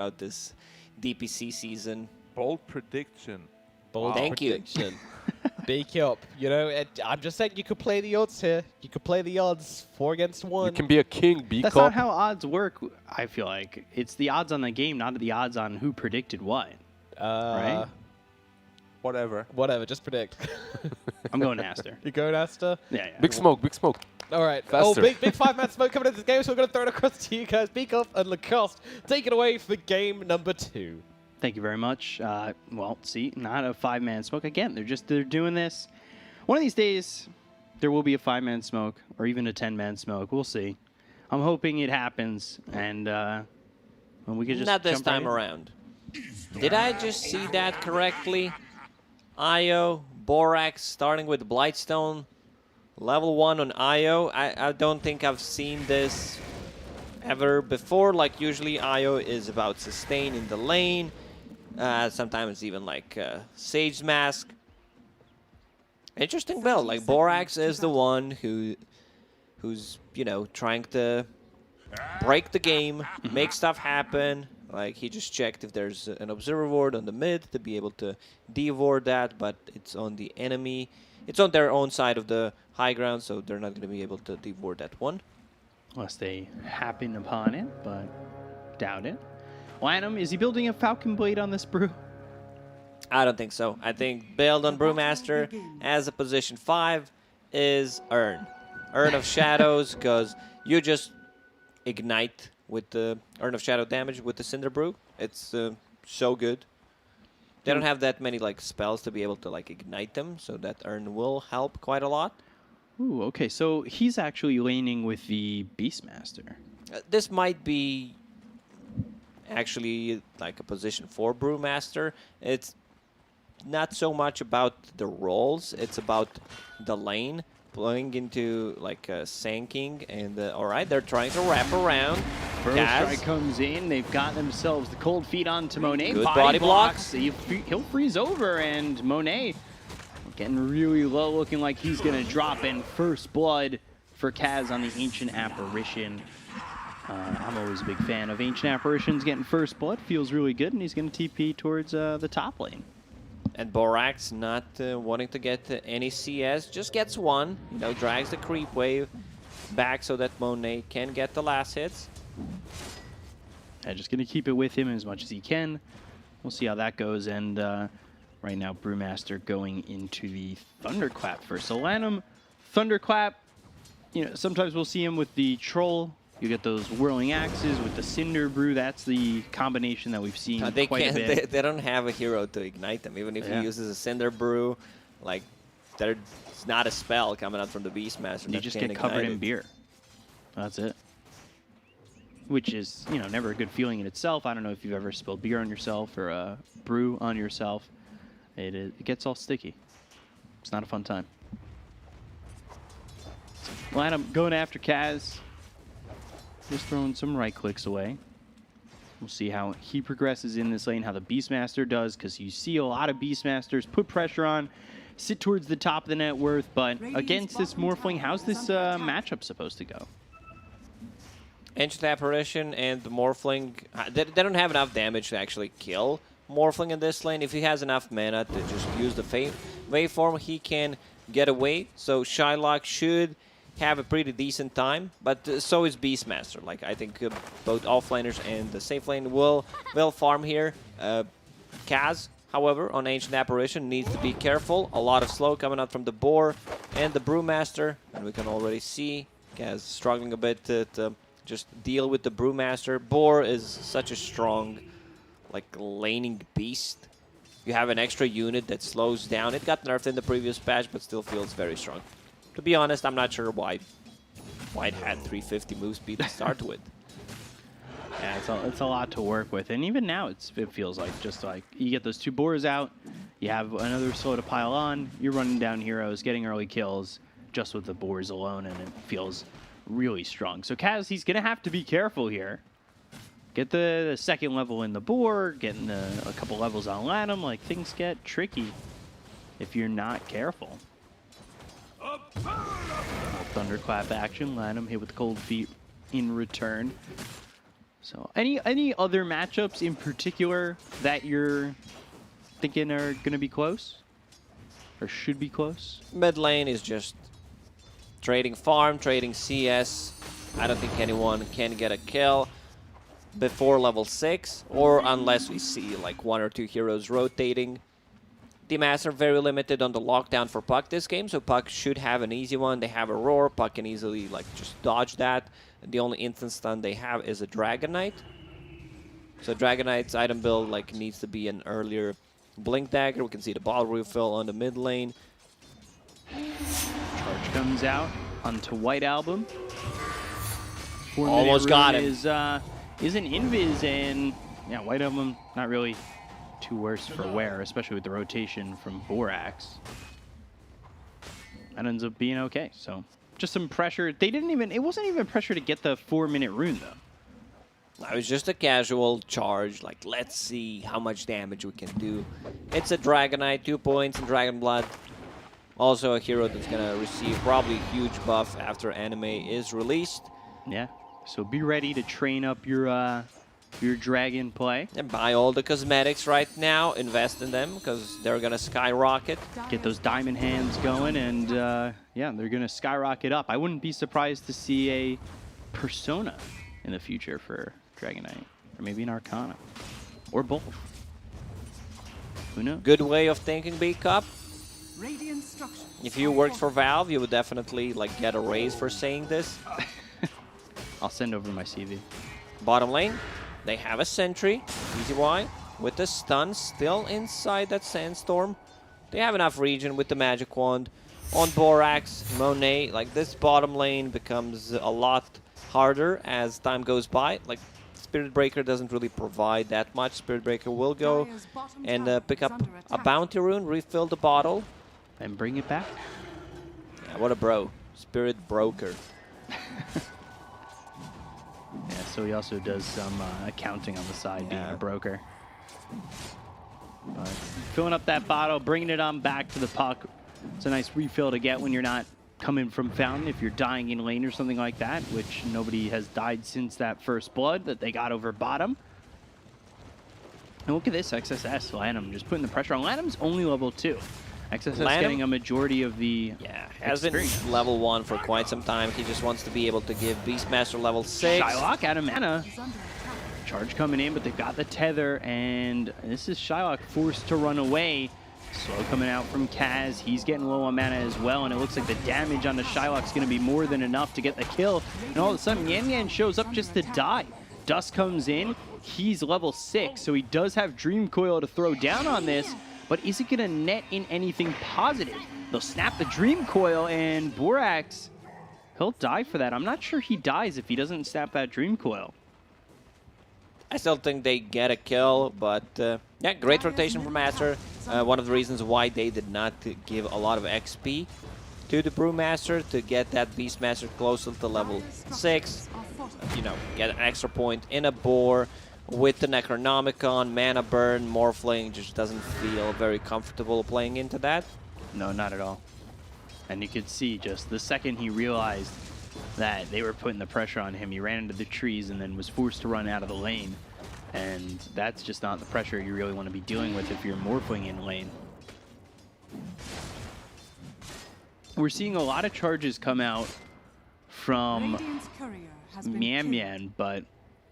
about this DPC season. Bold prediction. Bold Thank you. prediction. Big up. You know, I'm just saying you could play the odds here. You could play the odds 4 against 1. You can be a king, be That's not how odds work, I feel like. It's the odds on the game, not the odds on who predicted what. Right? Whatever. Whatever, just predict. I'm going Aster. You going, Aster? Yeah. Big smoke, big smoke. All right. Faster. Oh, big 5-man smoke coming into this game, so we're going to throw it across to you guys. Big up and Lacoste, take it away for game number 2. Thank you very much. Well, see, not a 5-man smoke. Again, they're doing this. One of these days, there will be a 5-man smoke or even a 10-man smoke. We'll see. I'm hoping it happens, and we could just Not this jump time right in. around. Did I just see that correctly? Io, Borax, starting with Blightstone. Level 1 on Io. I don't think I've seen this ever before. Like, usually Io is about sustain in the lane. Sometimes even like Sage Mask. Interesting build. Like, Borax is the one who's, you know, trying to break the game, make stuff happen. Like, he just checked if there's an observer ward on the mid to be able to de-ward that, but it's on the enemy. It's on their own side of the high ground, so they're not going to be able to de-ward that one. Unless they happen upon it, but doubt it. Lanham, is he building a Falcon Blade on this brew? I don't think so. I think build on Brewmaster as a position 5 is Urn. Urn of Shadows, because you just ignite with the Urn of Shadow damage with the Cinder Brew. It's so good. They don't have that many like spells to be able to like ignite them, so that Urn will help quite a lot. Ooh, okay, so he's actually laning with the Beastmaster. This might be actually like a position 4 Brewmaster. It's not so much about the roles, it's about the lane. Blowing into like Sanking, and all right, they're trying to wrap around. Burrow Strike comes in. They've got themselves the cold feet onto Monet. Good body blocks. He'll freeze over, and Monet getting really low, looking like he's going to drop in first blood for Kaz on the Ancient Apparition. I'm always a big fan of Ancient Apparitions getting first blood. Feels really good, and he's going to TP towards the top lane. And Borax not wanting to get any CS, just gets one. You know, drags the creep wave back so that Monet can get the last hits. Yeah, just going to keep it with him as much as he can. We'll see how that goes. And right now, Brewmaster going into the Thunderclap first. So Lanham, Thunderclap, you know, sometimes we'll see him with the Troll. You get those whirling axes with the Cinder Brew. That's the combination that we've seen quite a bit. They don't have a hero to ignite them. Even if he uses a Cinder Brew, like, there's not a spell coming out from the Beastmaster. You just get covered in beer. That's it. Which is, you know, never a good feeling in itself. I don't know if you've ever spilled beer on yourself or a brew on yourself. It gets all sticky. It's not a fun time. Lanham going after Kaz. Just throwing some right clicks away. We'll see how he progresses in this lane, how the Beastmaster does, because you see a lot of Beastmasters put pressure on, sit towards the top of the net worth, but against this Morphling, how's this matchup supposed to go? Ancient Apparition and the Morphling, they don't have enough damage to actually kill Morphling in this lane. If he has enough mana to just use the waveform, he can get away. So Shylock should have a pretty decent time, but so is Beastmaster. Like, I think both offlaners and the safe lane will farm here. Kaz, however, on Ancient Apparition needs to be careful. A lot of slow coming out from the Boar and the Brewmaster, and we can already see Kaz struggling a bit to just deal with the Brewmaster. Boar is such a strong, like, laning beast. You have an extra unit that slows down. It got nerfed in the previous patch, but still feels very strong. To be honest, I'm not sure why it had 350 move speed to start with. Yeah, it's a lot to work with, and even now it feels like just like you get those 2 boars out, you have another slow to pile on, you're running down heroes, getting early kills just with the boars alone, and it feels really strong. So Kaz, he's gonna have to be careful here. Get the second level in the boar, getting a couple levels on Lanham, like things get tricky if you're not careful. Thunderclap action. Lanham hit with the cold feet in return. So any other matchups in particular that you're thinking are going to be close? Or should be close? Mid lane is just trading farm, trading CS. I don't think anyone can get a kill before level 6, or unless we see like 1 or 2 heroes rotating. The Master very limited on the lockdown for Puck this game, so Puck should have an easy one. They have a Roar, Puck can easily like just dodge that. The only instant stun they have is a Dragon Knight. So Dragon Knight's item build like needs to be an earlier Blink Dagger. We can see the bottle refill on the mid lane. Charge comes out onto White Album. Almost got him. Is an invis, and yeah, White Album not really too worse for wear, especially with the rotation from Borax. That ends up being okay. So just some pressure. They didn't even. It wasn't even pressure to get the 4-minute rune though. It was just a casual charge, like, let's see how much damage we can do. It's a Dragon Knight, 2 points in Dragon Blood. Also a hero that's going to receive probably a huge buff after anime is released. Yeah, so be ready to train up your dragon play. And buy all the cosmetics right now, invest in them, because they're going to skyrocket. Get those diamond hands going, and yeah, they're going to skyrocket up. I wouldn't be surprised to see a Persona in the future for Dragon Knight, or maybe an Arcana, or both. Who knows? Good way of thinking, B-Cup. If you worked for Valve, you would definitely like get a raise for saying this. I'll send over my CV. Bottom lane, they have a sentry, easy Y, with the stun still inside that sandstorm. They have enough regen with the magic wand. On Borax, Monet, like this bottom lane becomes a lot harder as time goes by. Like Spirit Breaker doesn't really provide that much. Spirit Breaker will go and pick up a bounty rune, refill the bottle. And bring it back. Yeah, what a bro. Spirit Broker. Yeah, so he also does some accounting on the side, being a broker. But filling up that bottle, bringing it on back to the puck. It's a nice refill to get when you're not coming from Fountain, if you're dying in lane or something like that, which nobody has died since that first blood that they got over bottom. And look at this XSS, Lanham, just putting the pressure on. Lanham's only level 2. XSS getting a majority of the has been level 1 for quite some time. He just wants to be able to give Beastmaster level 6. Shylock out of mana. Charge coming in, but they've got the tether, and this is Shylock forced to run away. Slow coming out from Kaz. He's getting low on mana as well, and it looks like the damage on the Shylock's going to be more than enough to get the kill. And all of a sudden, Yan Yan shows up just to die. Dust comes in. He's level 6, so he does have Dream Coil to throw down on this, but is it going to net in anything positive? They'll snap the Dream Coil, and Borax, he'll die for that. I'm not sure he dies if he doesn't snap that Dream Coil. I still think they get a kill, but yeah, great rotation from Aster. One of the reasons why they did not give a lot of XP to the Brewmaster to get that Beastmaster closer to level 6. You know, get an extra point in a boar with the Necronomicon, mana burn, Morphling just doesn't feel very comfortable playing into that. No, not at all. And you could see just the second he realized that they were putting the pressure on him, he ran into the trees and then was forced to run out of the lane. And that's just not the pressure you really want to be dealing with if you're Morphling in lane. We're seeing a lot of charges come out from MagMA, but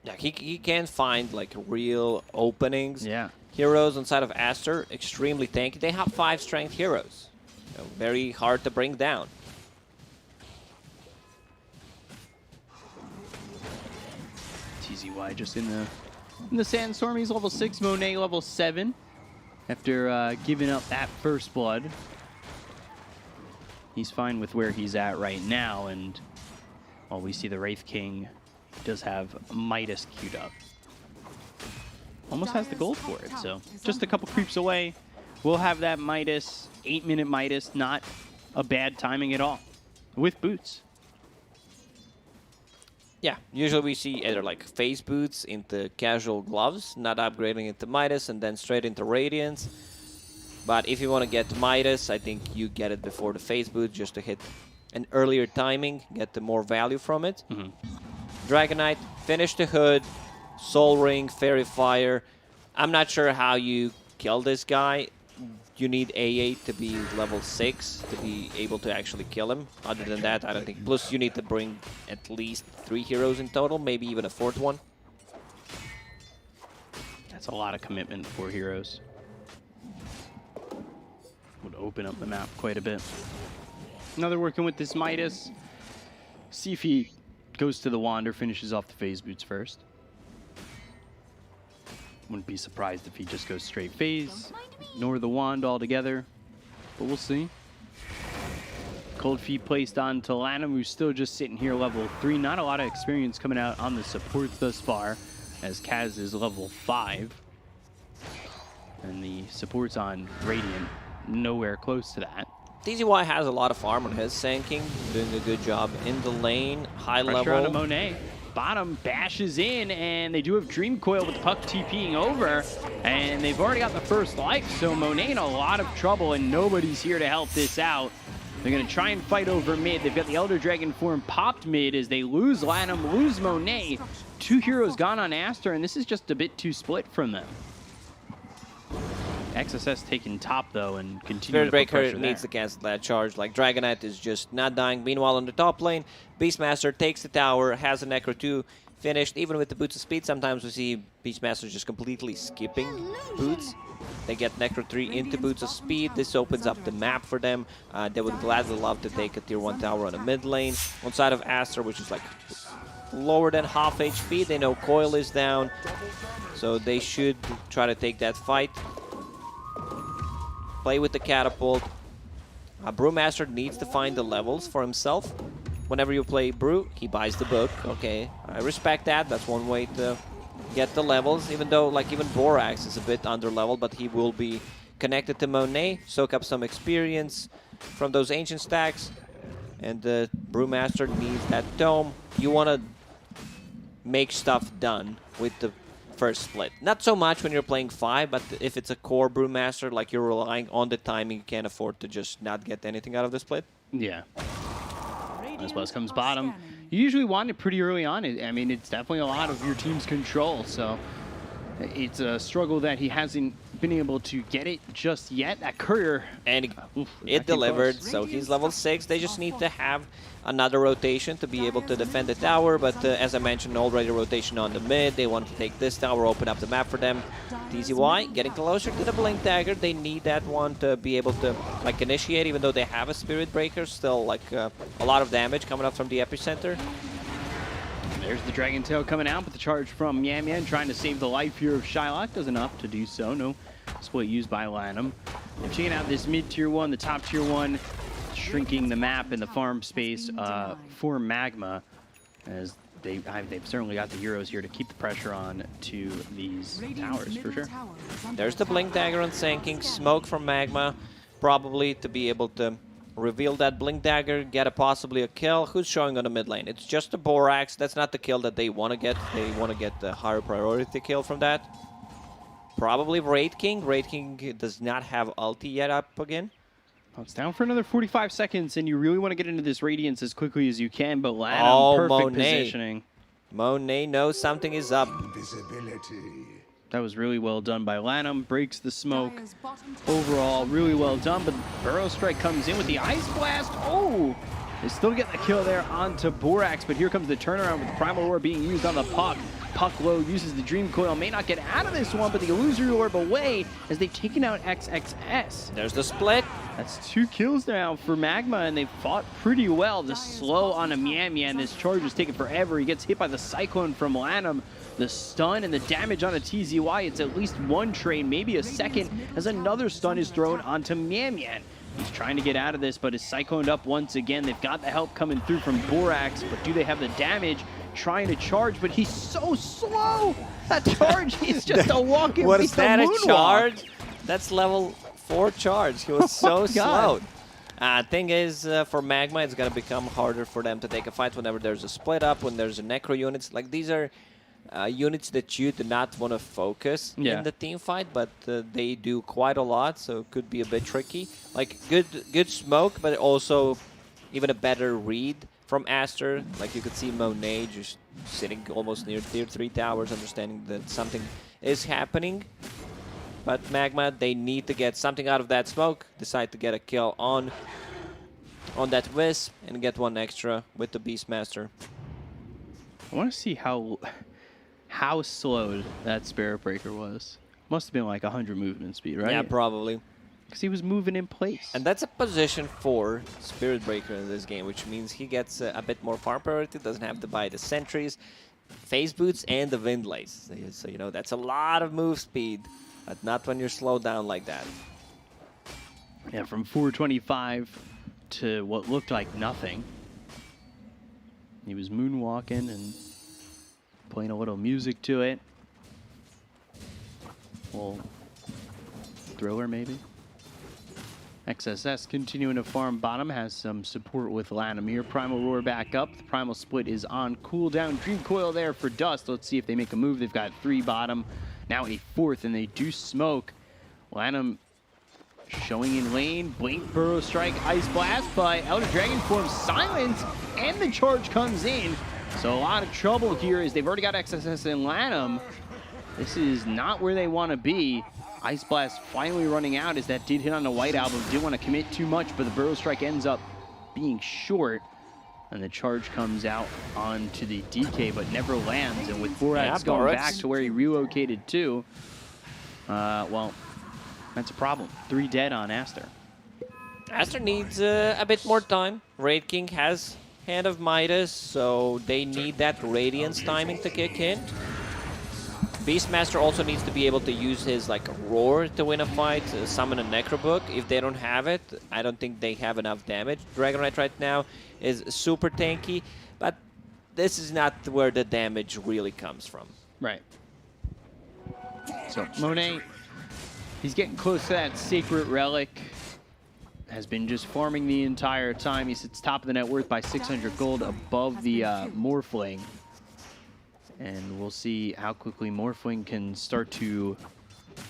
yeah, he can find like real openings. Yeah. Heroes inside of Aster, extremely tanky. They have 5 strength heroes. You know, very hard to bring down. TZY just in the Sandstorm. He's level 6, Monet level 7. After giving up that first blood. He's fine with where he's at right now, and well, we see the Wraith King does have Midas queued up. Almost has the gold for it, so just a couple creeps away. We'll have that Midas, 8-minute Midas, not a bad timing at all, with boots. Yeah, usually we see either like phase boots into casual gloves, not upgrading into Midas, and then straight into Radiance. But if you want to get Midas, I think you get it before the phase boot just to hit an earlier timing, get the more value from it. Dragon Knight, finish the hood, Soul Ring, Fairy Fire. I'm not sure how you kill this guy. You need A8 to be level 6 to be able to actually kill him. Other than that, I don't think. Plus, you need to bring at least 3 heroes in total, maybe even a 4th one. That's a lot of commitment for heroes. Would open up the map quite a bit. Now they're working with this Midas. See if he goes to the wand or finishes off the phase boots first. Wouldn't be surprised if he just goes straight phase, ignore the wand altogether, but we'll see. Cold Feet placed on to Lanham, who's still just sitting here level 3. Not a lot of experience coming out on the supports thus far, as Kaz is level 5. And the supports on Radiant, nowhere close to that. TZY has a lot of farm on his Sanking, doing a good job in the lane, high Pressure level. on a Monet. Bottom bashes in, and they do have Dream Coil with the puck TPing over, and they've already got the first life, so Monet in a lot of trouble, and nobody's here to help this out. They're going to try and fight over mid. They've got the Elder Dragon form popped mid as they lose Lanham, lose Monet. 2 heroes gone on Aster, and this is just a bit too split from them. XSS taking top, though, and continue to put Spirit pressure Breaker needs there. to cancel that charge. Like, Dragonite is just not dying. Meanwhile, on the top lane, Beastmaster takes the tower, has a Necro 2 finished. Even with the Boots of Speed, sometimes we see Beastmaster just completely skipping Boots. They get Necro 3 into Boots of Speed. This opens up the map for them. They would gladly love to take a tier 1 tower on the mid lane. On side of Aster, which is like lower than half HP. They know Coil is down, so they should try to take that fight. Play with the catapult. Brewmaster needs to find the levels for himself. Whenever you play Brew, he buys the book. Okay, I respect that. That's one way to get the levels, even though like even Borax is a bit under level, but he will be connected to Monet, soak up some experience from those ancient stacks. And the Brewmaster needs that dome. You want to make stuff done with the first split. Not so much when you're playing 5, but if it's a core Brewmaster, like you're relying on the timing, you can't afford to just not get anything out of the split. Yeah. As Buzz comes bottom. You usually want it pretty early on. I mean, it's definitely a lot of your team's control, so it's a struggle that he hasn't been able to get it just yet. That Courier, And oof, it that came delivered, close. so he's level 6. They just need to have another rotation to be able to defend the tower, but as I mentioned, already rotation on the mid. They want to take this tower, open up the map for them. TZY getting closer to the Blink Dagger. They need that one to be able to like initiate, even though they have a Spirit Breaker. Still like a lot of damage coming up from the epicenter. There's the Dragon Tail coming out, but the charge from Yamyan trying to save the life here of Shylock does enough to do so. No split used by Lanham. They're checking out this mid tier 1, the top tier 1, shrinking the map and the farm space for MagMA, as they've certainly got the heroes here to keep the pressure on to these towers for sure. There's the Blink Dagger on Sanking, smoke from MagMA, probably to be able to reveal that Blink Dagger, get possibly a kill. Who's showing on the mid lane? It's just a Borax. That's not the kill that they want to get. They want to get the higher priority kill from that. Probably Wraith King. Wraith King does not have ulti yet up again. Well, it's down for another 45 seconds, and you really want to get into this Radiance as quickly as you can, but Lanham, perfect Monet. positioning. Monet knows something is up. That was really well done by Lanham. Breaks the smoke. Overall, really well done, but Burrow Strike comes in with the Ice Blast. Oh! They still get the kill there onto Borax, but here comes the turnaround with the Primal Orb being used on the Puck. Puck low uses the Dream Coil. May not get out of this one, but the Illusory Orb away as they've taken out XXS. There's the split. That's 2 kills now for MagMA, and they fought pretty well. The slow on a Mian. This charge is taking forever. He gets hit by the Cyclone from Lanham. The stun and the damage on a TZY. It's at least one train, maybe a second, as another stun is thrown onto Mian. He's trying to get out of this, but is cycloned up once again. They've got the help coming through from Borax, but do they have the damage? Trying to charge, but he's so slow. That charge is just a walk-in. What is that, a moonwalk. charge? That's level 4 charge. He was so slow. Thing is, for MagMA, it's going to become harder for them to take a fight whenever there's a split up, when there's a Necro units. Like, these are units that you do not want to focus in the team fight, but they do quite a lot, so it could be a bit tricky. Like, good smoke, but also even a better read from Aster. Like you could see Monet just sitting almost near tier 3 towers, understanding that something is happening. But MagMA, they need to get something out of that smoke, decide to get a kill on that Wisp, and get one extra with the Beastmaster. I want to see how slowed that Spirit Breaker was. Must have been like 100 movement speed, right? Yeah, probably. Because he was moving in place. And that's a position for Spirit Breaker in this game, which means he gets a bit more farm priority, doesn't have to buy the sentries, phase boots, and the windlays. So, you know, that's a lot of move speed, but not when you're slowed down like that. Yeah, from 425 to what looked like nothing. He was moonwalking and playing a little music to it. Well, thriller maybe. XSS continuing to farm bottom, has some support with Lanimir. Primal Roar back up. The Primal Split is on cooldown. Dream Coil there for Dust. Let's see if they make a move. They've got 3 bottom, now a 4th, and they do smoke. Lanham showing in lane. Blink, Burrow Strike, Ice Blast, but Elder Dragon forms silence, and the charge comes in. So a lot of trouble here as they've already got XSS and Lanham. This is not where they want to be. Ice Blast finally running out as that did hit on the White Album. Didn't want to commit too much, but the Burrow Strike ends up being short. And the charge comes out onto the DK, but never lands. And with Borax going back to where he relocated to, well, that's a problem. 3 dead on Aster. Aster needs a bit more time. Raid King has Hand of Midas, so they need that Radiance timing to kick in. Beastmaster also needs to be able to use his like roar to win a fight, summon a Necrobook. If they don't have it, I don't think they have enough damage. Dragonite right now is super tanky, but this is not where the damage really comes from. Right. So Monet, he's getting close to that Sacred Relic. Has been just farming the entire time. He sits top of the net worth by 600 gold above the Morphling. And we'll see how quickly Morphling can start to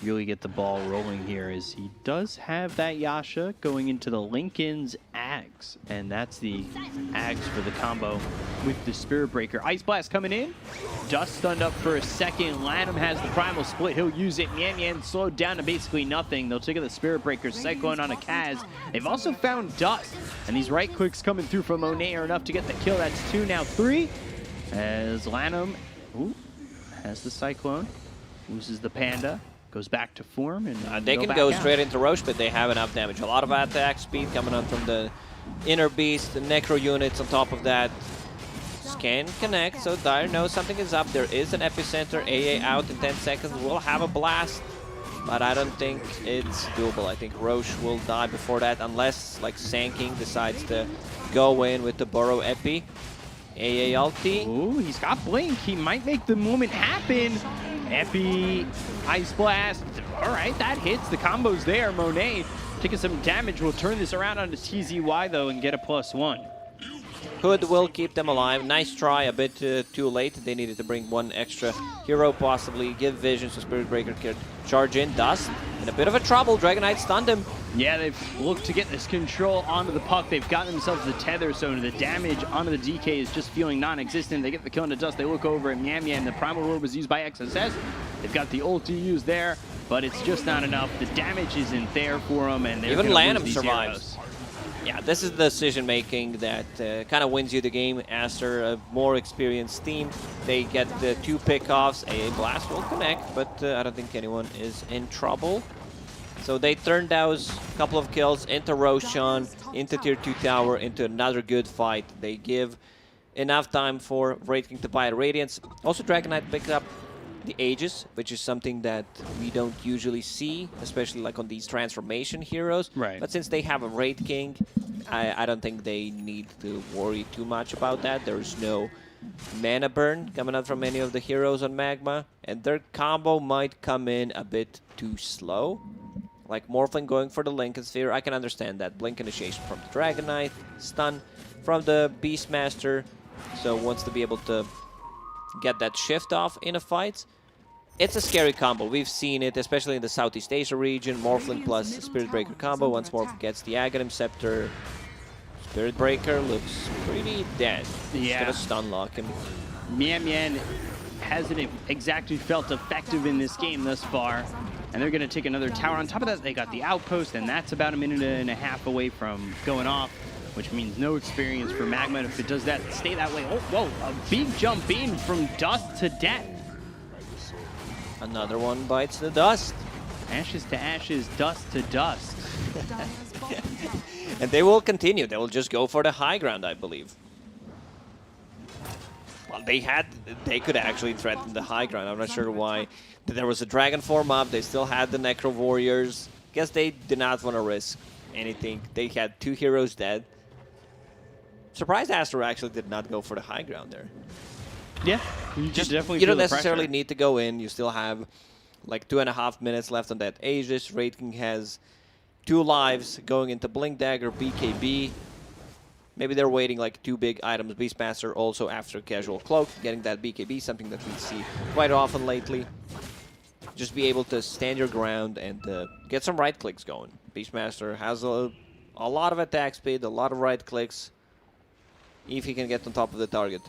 really get the ball rolling here, as he does have that Yasha going into the Lincoln's Ags. And that's the Ags for the combo with the Spirit Breaker. Ice Blast coming in. Dust stunned up for a second. Lanham has the Primal Split. He'll use it. Yan Yan slowed down to basically nothing. They'll take out the Spirit Breaker. Cyclone on a Kaz. They've also found Dust. And these right clicks coming through from Monet are enough to get the kill. That's 2, now 3. As Lanham has the Cyclone. Loses the Panda. Goes back to form, and they can go straight into Roche, but they have enough damage. A lot of attack speed coming on from the Inner Beast, the Necro units on top of that. Scan connect, so Dire knows something is up. There is an Epicenter. AA out in 10 seconds. We'll have a blast, but I don't think it's doable. I think Roche will die before that, unless like Sand decides to go in with the Burrow Epi. AA ulti. Ooh, he's got Blink. He might make the moment happen. Epi, Ice Blast. All right, that hits. The combo's there. Monet taking some damage. Will turn this around onto TZY, though, and get a +1. Hood will keep them alive. Nice try, a bit too late. They needed to bring one extra hero, possibly. Give vision so Spirit Breaker can charge in. Dust in a bit of a trouble. Dragonite stunned him. Yeah, they've looked to get this control onto the puck. They've gotten themselves the tether, so the damage onto the DK is just feeling non-existent. They get the kill into Dust. They look over at Yam Yam. The Primal Roar was used by XSS. They've got the ulti used there, but it's just not enough. The damage isn't there for them, and they're even Lanham lose survives. Heroes. Yeah, this is the decision-making that kind of wins you the game. Aster, a more experienced team. They get the 2 pickoffs. AA Blast will connect, but I don't think anyone is in trouble. So they turned those couple of kills into Roshan, into tier 2 tower, into another good fight. They give enough time for Raid King to buy a Radiance. Also, Dragonite picked up the Aegis, which is something that we don't usually see, especially like on these transformation heroes. Right. But since they have a Raid King, I don't think they need to worry too much about that. There's no mana burn coming out from any of the heroes on MagMA, and their combo might come in a bit too slow. Like Morphling going for the Lincoln Sphere, I can understand that. Blink initiation from the Dragonite, stun from the Beastmaster, so wants to be able to get that shift off in a fight. It's a scary combo. We've seen it, especially in the Southeast Asia region. Morphling plus Spirit Breaker combo. Once Morphling gets the Aghanim Scepter, Spirit Breaker looks pretty dead. Yeah. Just gonna stun lock him. MagMA hasn't exactly felt effective in this game thus far. And they're going to take another tower. On top of that, they got the outpost, and that's about a minute and a half away from going off, which means no experience for MagMA. If it does that, stay that way. Oh, whoa, a big jump in from dust to death. Another one bites the dust. Ashes to ashes, dust to dust. And they will continue. They will just go for the high ground, I believe. Well, they could actually threaten the high ground. I'm not sure why. There was a dragon form up. They still had the Necro Warriors. Guess they did not want to risk anything. They had 2 heroes dead. Surprised Aster actually did not go for the high ground there. Yeah, you just definitely You don't feel the necessarily pressure. need to go in. You still have like 2.5 minutes left on that Aegis. Wraith King has 2 lives going into Blink Dagger, BKB. Maybe they're waiting like 2 big items. Beastmaster also after Casual Cloak, getting that BKB, something that we see quite often lately. Just be able to stand your ground and get some right clicks going. Beastmaster has a lot of attack speed, a lot of right clicks, if he can get on top of the target.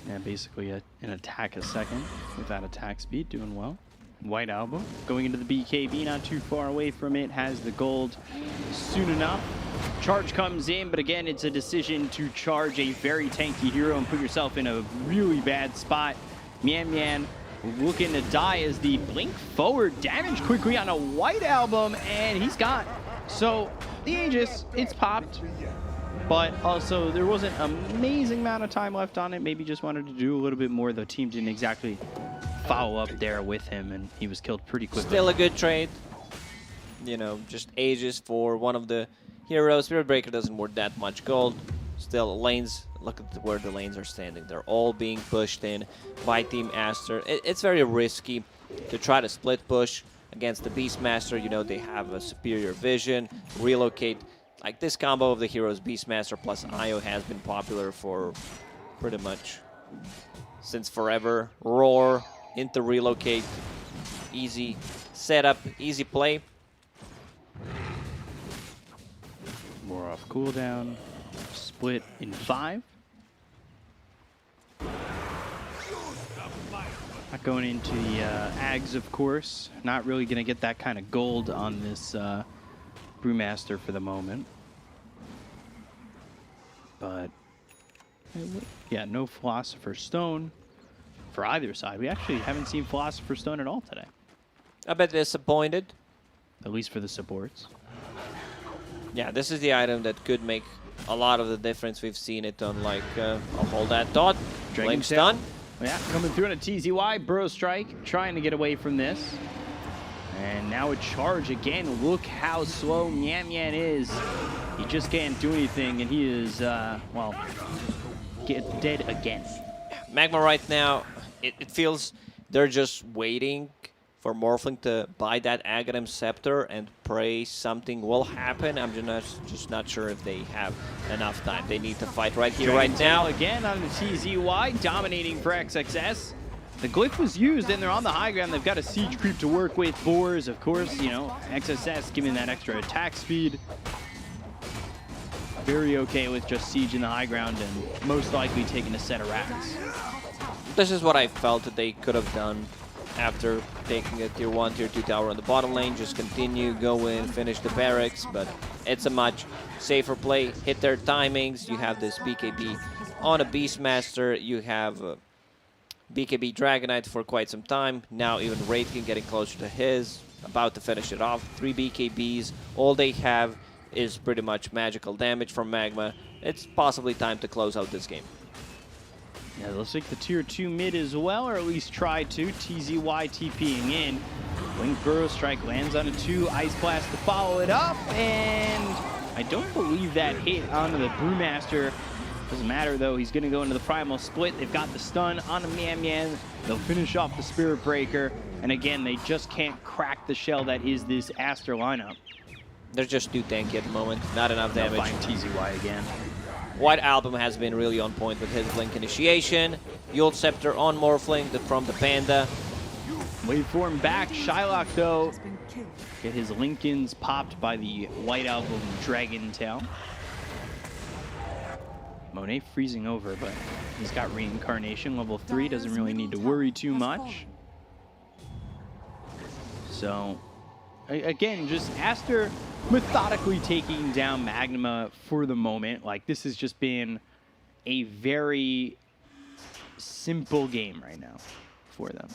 Yeah, basically an attack a second with that attack speed, doing well. White Album going into the BKB, not too far away from it, has the gold soon enough. Charge comes in, but again, it's a decision to charge a very tanky hero and put yourself in a really bad spot. MagMA looking to die as the blink forward damage quickly on a White Album, and he's gone. So the Aegis, it's popped, but also there wasn't an amazing amount of time left on it. Maybe just wanted to do a little bit more. The team didn't exactly follow up there with him, and he was killed pretty quickly. Still a good trade. You know, just Aegis for one of the heroes. Spirit Breaker doesn't worth that much gold. Still, lanes, look at where the lanes are standing. They're all being pushed in by Team Aster. It's very risky to try to split push against the Beastmaster. You know, they have a superior vision, relocate. Like this combo of the heroes, Beastmaster plus Io, has been popular for pretty much since forever. Roar into relocate, easy setup, easy play. More off cooldown. Split in 5. Not going into the Ags, of course. Not really going to get that kind of gold on this Brewmaster for the moment. But, yeah, no Philosopher's Stone for either side. We actually haven't seen Philosopher's Stone at all today. A bit disappointed. At least for the supports. Yeah, this is the item that could make a lot of the difference. We've seen it on like, I'll hold that thought. Blink stun. Yeah, coming through on a TZY. Burrow Strike, trying to get away from this. And now a charge again. Look how slow MagMA is. He just can't do anything, and he is, well, get dead again. MagMA right now, it feels they're just waiting for Morphling to buy that Aghanim Scepter and pray something will happen. I'm just not sure if they have enough time. They need to fight right here, right now. Again on the TZY, dominating for XXS. The glyph was used, and they're on the high ground. They've got a siege creep to work with. Boars, of course, you know, XSS giving that extra attack speed. Very okay with just siege in the high ground and most likely taking a set of rats. This is what I felt that they could have done after taking a tier 1, tier 2 tower on the bottom lane. Just continue, go in, finish the barracks, but it's a much safer play. Hit their timings. You have this BKB on a Beastmaster. You have BKB Dragonite for quite some time. Now even Wraith King getting closer to his, about to finish it off. 3 BKBs. All they have is pretty much magical damage from MagMA. It's possibly time to close out this game. Yeah, let's take the tier 2 mid as well, or at least try to. TZY TPing in. Blink Burrow Strike lands on a 2. Ice Blast to follow it up, and I don't believe that hit onto the Brewmaster. Doesn't matter though, he's gonna go into the Primal Split. They've got the stun on a MagMA. They'll finish off the Spirit Breaker, and again, they just can't crack the shell that is this Aster lineup. They're just too tanky at the moment. Not enough damage. Find TZY again. White Album has been really on point with his Blink initiation. Yule Scepter on Morphling from the Panda. Waveform back. Shylock, though, get his Lincolns popped by the White Album Dragon Tail. Monet freezing over, but he's got reincarnation. Level 3 doesn't really need to worry too much. So, again, just Aster methodically taking down MagMA for the moment. Like, this has just been a very simple game right now for them.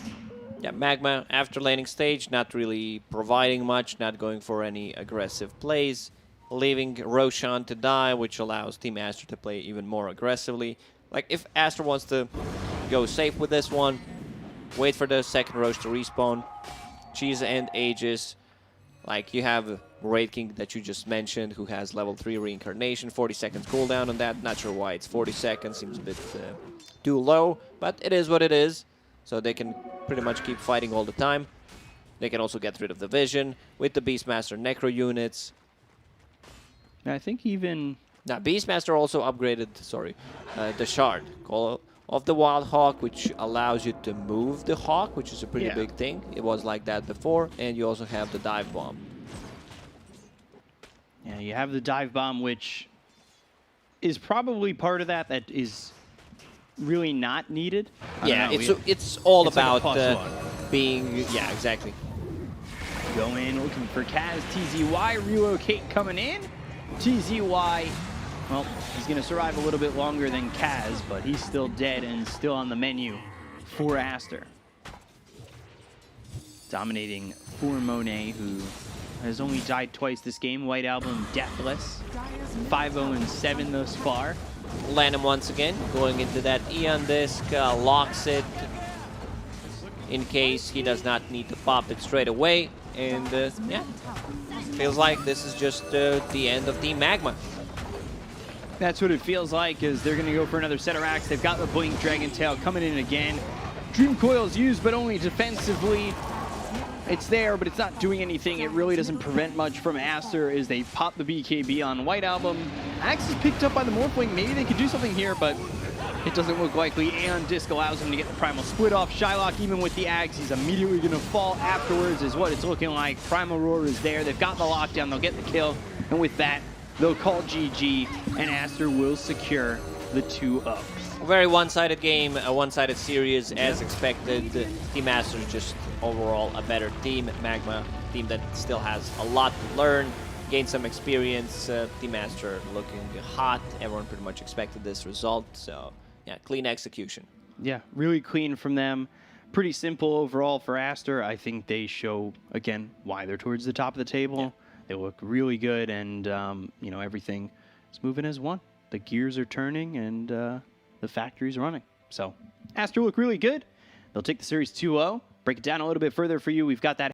Yeah, MagMA after laning stage, not really providing much, not going for any aggressive plays, leaving Roshan to die, which allows Team Aster to play even more aggressively. Like, if Aster wants to go safe with this one, wait for the second Rosh to respawn, Cheese and Aegis. Like, you have Wraith King that you just mentioned, who has level 3 reincarnation, 40 seconds cooldown on that. Not sure why it's 40 seconds, seems a bit too low, but it is what it is. So they can pretty much keep fighting all the time. They can also get rid of the vision with the Beastmaster Necro units. And I think even... Now, Beastmaster also upgraded, the Shard of the Wild Hawk, which allows you to move the Hawk, which is a pretty big thing. It was like that before, and you also have the Dive Bomb. Yeah, you have the Dive Bomb, which is probably part of that is really not needed. Yeah, it's all about like being... Yeah, exactly. Go in, looking for Kaz. TZY relocate coming in. TZY, well, he's going to survive a little bit longer than Kaz, but he's still dead and still on the menu for Aster. Dominating for Monet, who has only died twice this game. White Album deathless. 5-0-7 thus far. Land him once again, going into that Eon Disc, locks it in case he does not need to pop it straight away. And yeah, feels like this is just the end of Team MagMA. That's what it feels like, is they're going to go for another set of racks. They've got the Blink Dragon Tail coming in again. Dream Coil's used, but only defensively. It's there, but it's not doing anything. It really doesn't prevent much from Aster as they pop the BKB on White Album. Axe is picked up by the Morphling. Maybe they could do something here, but it doesn't look likely. Aeon Disc allows him to get the Primal Split off. Shylock, even with the Axe, he's immediately going to fall afterwards, is what it's looking like. Primal Roar is there. They've got the lockdown. They'll get the kill. And with that, they'll call GG, and Aster will secure the 2-0. A very one-sided game, a one-sided series as expected. Team Aster is just overall a better team. MagMA, team that still has a lot to learn, gain some experience. Team Aster looking hot. Everyone pretty much expected this result. So yeah, clean execution. Yeah, really clean from them. Pretty simple overall for Aster. I think they show, again, why they're towards the top of the table. Yeah. They look really good, and you know, everything is moving as one. The gears are turning, and the factory's running. So Aster look really good. They'll take the series 2-0. Break it down a little bit further for you. We've got that